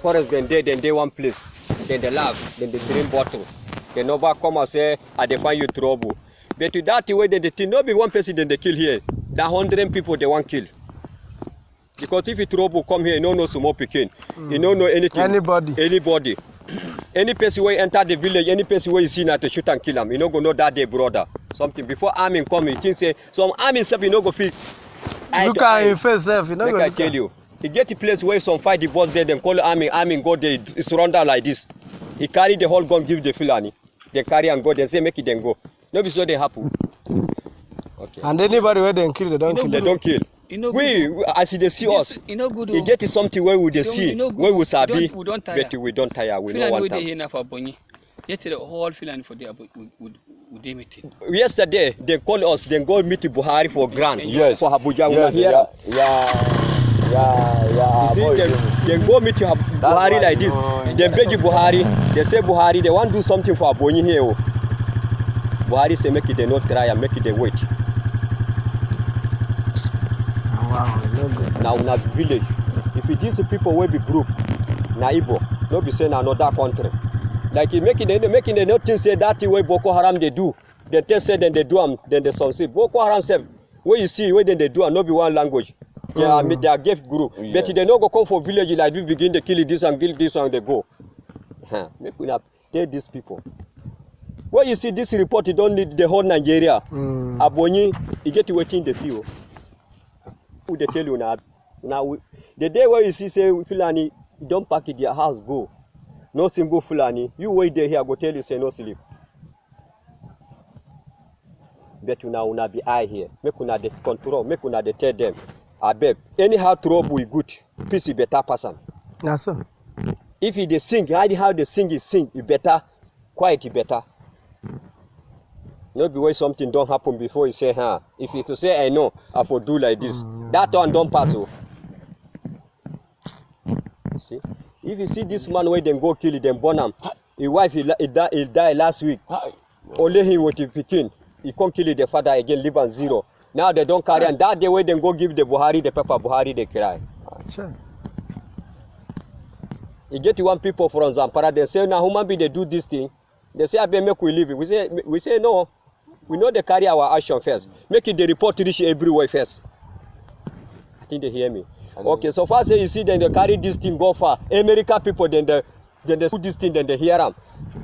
forest then they one place. Then they laugh, then they drink bottle. They never come and say, I they find you trouble. But to that way, then they not be one person then they kill here. There are 100 people they want kill. Because if you trouble come here, you don't know small picking. You don't know anything. Anybody. Any person where enter the village, any person where you see now to shoot and kill him, you don't go know that day, brother. Something before army come, you think say some army stuff you know go fit. Look at your face, you know. I tell you. He get a place where some fight the boss there, then call army go there, it's surrender like this. He carry the whole gun, give the Fulani. They carry and go, they say make it then go. Nobody saw they happen. Okay. And anybody where they kill, they don't kill. They don't kill. We as they see us, he get something where we they see, where we sabi, but we don't tire. We don't want time. Yesterday, whole Fulani for the meeting. Yesterday, they call us, then go meet Buhari for grant. Yes. For Abuja. Yes, You see, they go meet Buhari like this. They beg Buhari. They say Buhari, they want to do something for Ebonyi here. Buhari say make it they not try and make it they wait. Wow, no good. Now in a village, if these people will be group, na Igbo, no be saying another country. Like making the notice say that way Boko Haram they do. They test say then they do them, then they succeed. Boko Haram say where you see where then they do and not be one language. They are gave group. Yeah. But they no go come for village like we begin to kill this and kill this and they go. Make we not tell these people. Where you see this report, you don't need the whole Nigeria. Ebonyi, you get to wait in the sea. Who they tell you now? Now the day where you see say Fulani don't pack it their house go. No single Fulani. You wait there here, go tell you say no sleep. But you now una be eye here. Make una the control. Make una the tell them. I beg. Anyhow trouble we good. Peace is better person. Yes, sir. If they sing, how they sing, it better. Quiet it better. Not be where something don't happen before you say, huh? If you to say I know, I for do like this. That one don't pass. See? If you see this man where them go kill it, them burn him. His wife he died last week. Only him with the pikin. He can't kill the father again, live on zero. Now they don't carry and that day where them go give the Buhari the pepper, Buhari they cry. Sure. You get one people from Zampara, they say now human being they do this thing. They say I better make we leave it. We say no. We know they carry our action first. Make it the report to reach everywhere first. I think they hear me. Okay, so far say you see then they carry this thing go far. America people then they put this thing then they hear them.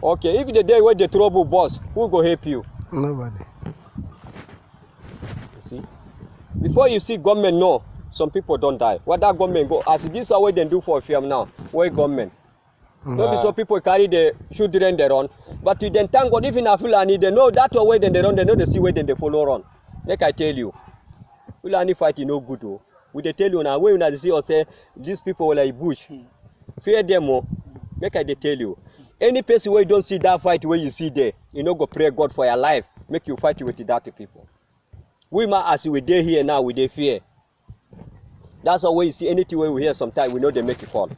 Okay, if the day where the trouble boss, who go help you? Nobody. You see? Before you see government no, some people don't die. What that government go as this is what they do for film now. Where government? Maybe some people carry the children they run. But you then thank God if in a Fulani they know that way then they run, they know they see where then they follow run. Like I tell you, Fulani fight is no good though. We they tell you now when you see or say these people were like bush. Fear them more. Make I they tell you. Any person where you don't see that fight where you see there, you know go pray God for your life. Make you fight with that people. We might as we there here now, we they fear. That's how we see anything where we hear sometimes we know they make a call.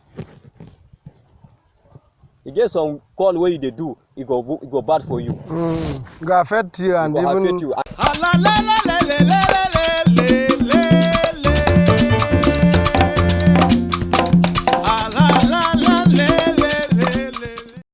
You get some call where they do, it go bad for you. Go affect you and it go even affect you.